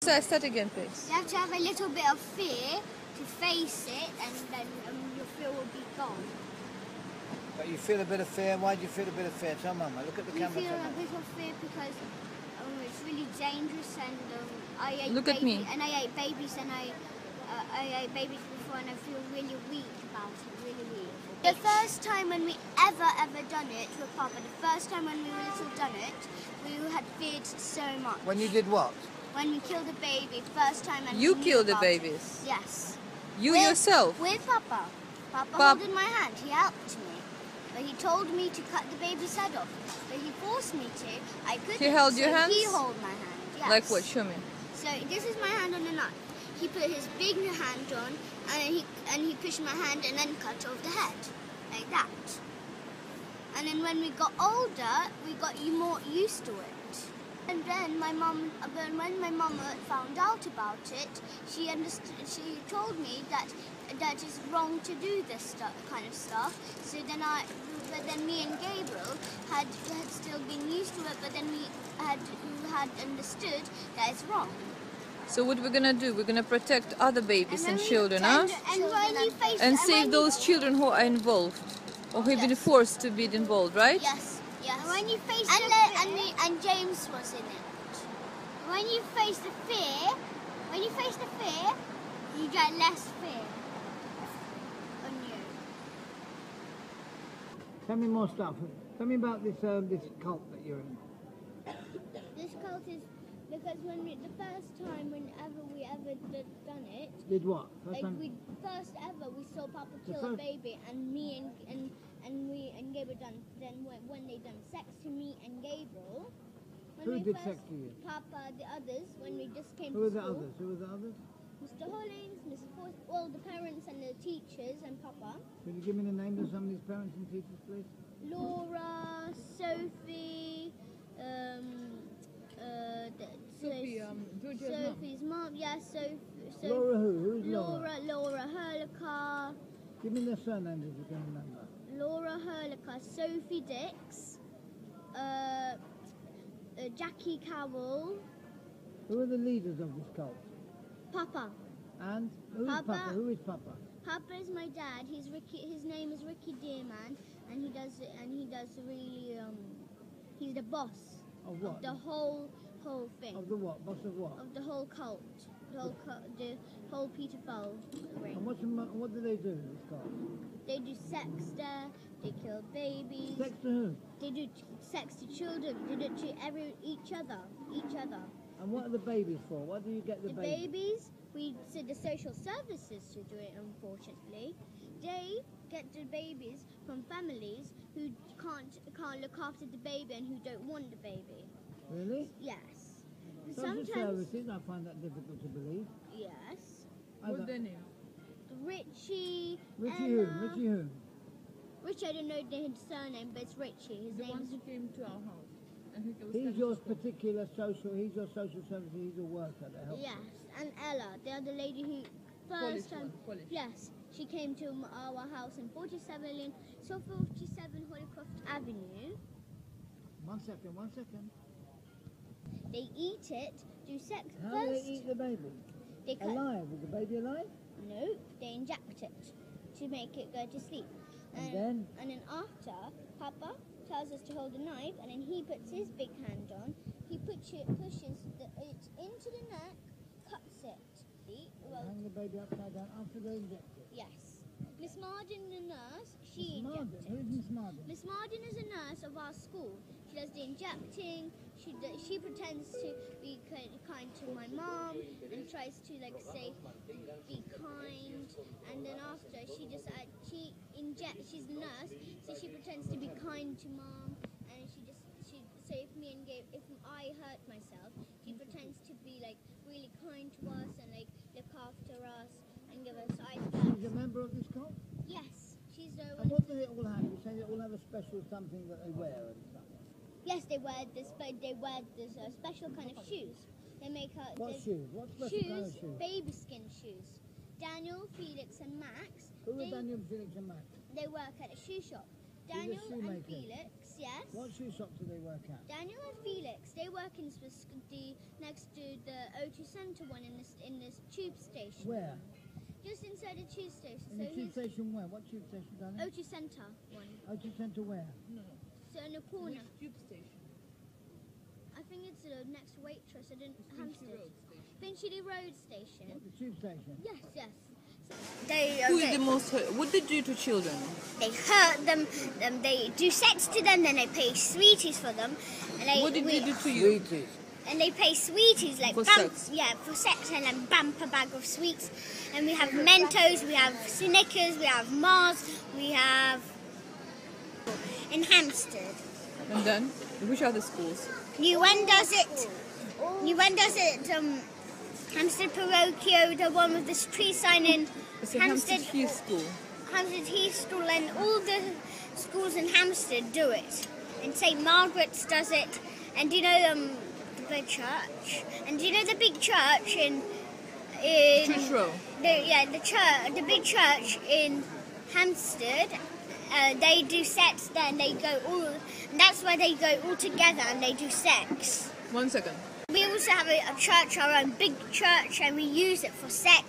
Say that again, please. You have to have a little bit of fear to face it, and then your fear will be gone. But you feel a bit of fear. Why do you feel a bit of fear? Tell Mama. Look at the camera. I feel a bit of fear because it's really dangerous, and I ate Look at me. And I ate babies, and I ate babies before, and I feel really weak about it. Really weak. The first time when we ever done it with Papa, the first time when we were little done it, we had feared so much. When you did what? When we killed a baby, first time. And You we knew killed the about babies? it. Yes. You yourself? With Papa. Papa holding my hand. He helped me. But he told me to cut the baby's head off. But he forced me to. I couldn't. He held your hands? He held my hand, yes. Like what? Show me. So this is my hand on the knife. He put his big hand on, and he pushed my hand and then cut off the head. Like that. And then when we got older, we got more used to it. And then when my mum found out about it, she told me that it's wrong to do this kind of stuff. So then but then me and Gabriel had still been used to it, but then we had understood that it's wrong. So what we're gonna do? We're gonna protect other babies and children, huh? And save those children who are involved, or who've been forced to be involved, right? Yes. Yes. And when you face and James was in it. When you face the fear, you get less fear on you. Tell me more stuff. Tell me about this cult that you're in. This cult is because the first time whenever we ever done it. Did what? First ever we saw Papa kill a baby, and me and Gabriel done. Then when they done sex to me and Gabriel. Who did sex to you? Papa, the others. When we just came. Who were the others? Who were the others? Mr. Hollings, Mrs. Force, all the parents and the teachers and Papa. Can you give me the names of some of these parents and teachers, please? Laura, Sophie, Sophie's mom. Yes, Sophie. Laura who? Who is Laura? Laura Herlicker. Give me their surnames if you can remember. Laura Herlicker, Sophie Dix, Jackie Cowell. Who are the leaders of this cult? Papa. And who is Papa? Who is Papa? Papa is my dad. He's Ricky. His name is Ricky Dearman, and he does really. He's the boss of what? Of the whole thing. Of the what? Boss of what? Of the whole cult. The whole Pedophile ring. And what do they do in this cult? They do sex there. They kill babies. Sex to who? They do sex to children. They do it to each other. And what are the babies for? What do you get the babies? The babies, we send the social services to do it, unfortunately. They get the babies from families who can't look after the baby and who don't want the baby. Really? Yes. Social services, I find that difficult to believe. Yes. What's their name? Richie. Richie who? Richie who? Richie, I don't know his surname, but it's Richie. His The name. one who came to our house. He's your particular social services, he's your worker that helps. Yes, and Ella, the other lady who first time. Yes, she came to our house in 47 Hollycroft Avenue. One second. They eat it, do sex How first. do they eat the baby? Alive? Is the baby alive? No, they inject it to make it go to sleep. And then after, Papa tells us to hold the knife, and then he puts his big hand on. He pushes it into the neck, cuts it. Hang the baby upside down after they inject it. Yes. Miss Marden, the nurse, she injects it. Who's Miss Marden? Miss Marden is a nurse of our school. She does the injecting. She pretends to be kind to my mom and tries to say be kind. And then after she injects. She's the nurse, so she pretends to be kind to mom. And so if I hurt myself, she pretends to be really kind to us and look after us and give us ice cream. She's a member of this cult? Yes, she's a. And what do they all have? You say they all have a special something that they wear and stuff. Yes, they wear this special kind of shoes. They make what shoes? What special kind of shoes? Baby skin shoes. Daniel, Felix, and Max. Who are Daniel, Felix, and Max? They work at a shoe shop. Daniel and Felix. yes. What shoe shop do they work at? Daniel and Felix, they work in the next to the O2 Centre one in this tube station. Where? Just inside the tube station. In the tube station where? What tube station, darling? O2 Centre one. O2 Centre where? No. So in the corner. Which tube station? I think it's the next Waitrose. I didn't. Finchley Hampstead. Road Station. Finchley Road Station. What, the tube station? Yes, yes. They Who is the most hurt? What they do to children? they hurt them. They do sex to them. Then they pay sweeties for them. And they, What did they do to you? Sweeties. And they pay sweeties like For sex? Yeah, for sex, and then bumper bag of sweets. And we have Mentos, we have Snickers, we have Mars, we have in Hampstead. And then, which other schools? New One does it. New One does it. Hampstead Parochio, the one with the tree sign in It's a Hampstead Heath School. Hampstead Heath School, and all the schools in Hampstead do it. And St Margaret's does it. And do you know the big church? And do you know the big church in Church Row. the big church in Hampstead? They do sex there, and they go all. And that's why they go all together and they do sex. 1 second. We also have a church, our own big church, and we use it for sex,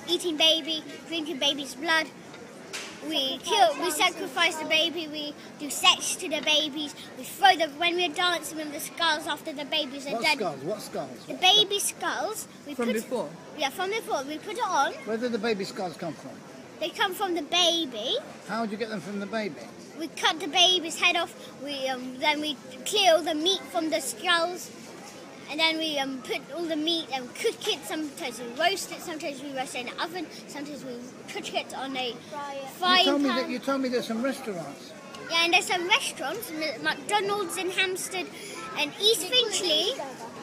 eating baby, drinking baby's blood. We sacrifice the baby, we do sex to the babies, we throw them, when we're dancing with the skulls after the babies are What dead. skulls? What skulls? The baby skulls, we From put before? Yeah, from before. We put it on, Where did the baby skulls come from? they come from the baby. How would you get them from the baby? We cut the baby's head off, then we clear all the meat from the skulls. And then we put all the meat and cook it. Sometimes we roast it. Sometimes we roast it in the oven. Sometimes we cook it on a frying pan. You told me there's some restaurants. Yeah, and there's some restaurants. McDonald's in Hampstead and East Finchley.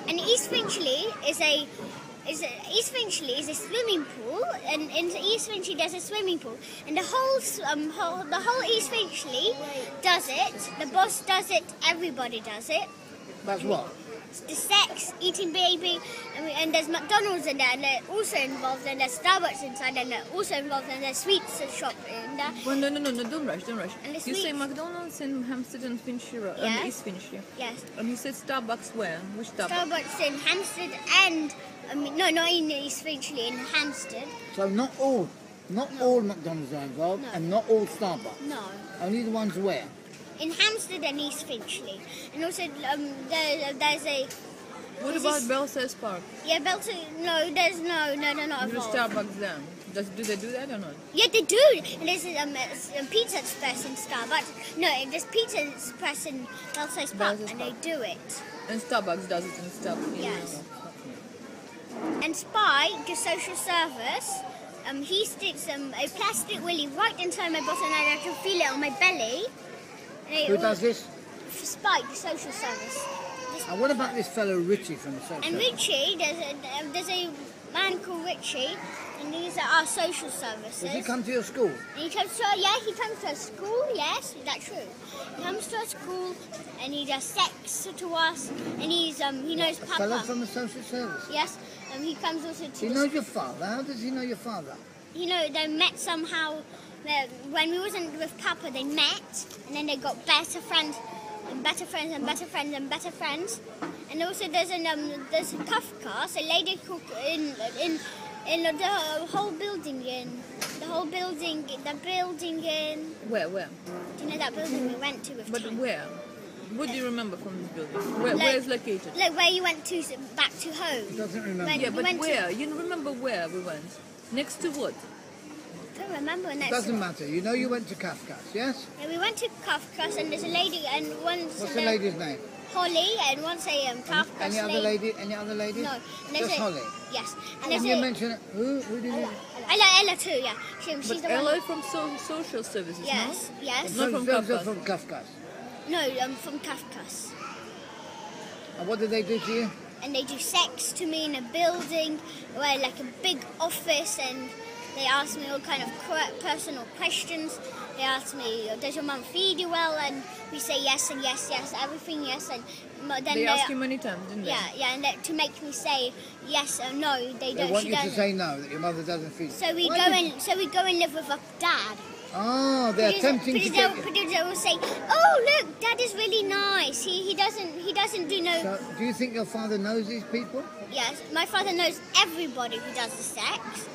And East Finchley is a swimming pool. And in East Finchley there's a swimming pool. And the whole East Finchley does it. The boss does it. Everybody does it. That's what? The sex, eating baby, and there's McDonald's in there, and they're also involved, and there's Starbucks inside, and they're also involved, and there's sweets shop in there. Well, no, don't rush. And the You say sweets. McDonald's in Hampstead and Finchley Road, Yes. East Finchley. Yes. And you said Starbucks where? Which Starbucks? Starbucks in Hampstead and, no, not in East Finchley, in Hampstead. So not all McDonald's are involved, No. and not all Starbucks. No. Only the ones where? In Hampstead and East Finchley. And also, there's a... What Is about this- Belsize Park? Yeah, Belton, no, there's no, they're not There's involved. Starbucks there. Do they do that or not? Yeah, they do. And there's a Pizza Express in Starbucks. No, there's Pizza Express in Belsize Park, Belsize and Park. they do it. And Starbucks does it in Starbucks. Yes. And Spy, the social service, he sticks a plastic willy right inside my bottom, and I can feel it on my belly. And Who does this? Spy, the social service. And what about this fellow Richie from the social And service? Richie, there's a man called Richie, and these are our social services. Does he come to your school? And he comes to he comes to our school, yes, is that true? He comes to our school and he does sex to us, and he knows A fellow Papa. from the social service? Yes, he comes also to He knows your father. How does he know your father? they met somehow. When we wasn't with Papa, they met, and then they got better friends, and better friends, and better friends, and better friends. And also there's a Kafka, a lady cook in the whole building the building in. Where? Do you know that building we went to with But Tim? where? What do you remember from this building? Where Like- is located? Like where you went to back to He home. doesn't remember. When- Yeah, we but went to- where? You remember where we went? Next to what? I don't remember next. Doesn't matter. You know you went to Kafka's, yes? Yeah, we went to Kafka's, and there's a lady, and once What's the lady's name? Holly, and once a Kafka's Any other lady? Any other ladies? No, and there's Just a, Holly. Yes, and Can there's you a mention who did you? Ella too. Yeah, she's But the Ella one. from social services, Yes, yes. Not from Those are Kafka's. from Kafka's. No, from Kafka's. And what did they do to you? And they do sex to me in a building, where like a big office, and they ask me all kind of personal questions. They ask me, does your mum feed you well? And we say yes and yes, yes, everything yes. And then They asked you many times, didn't they? yeah, and to make me say yes or no, they They don't. want She you to doesn't. say no, that your mother doesn't feed you. So we Why go did- and live with our dad. Oh, they're attempting to get you. Because they will say, "Oh, look, Dad is really nice. He doesn't do no." So, do you think your father knows these people? Yes, my father knows everybody who does the sex.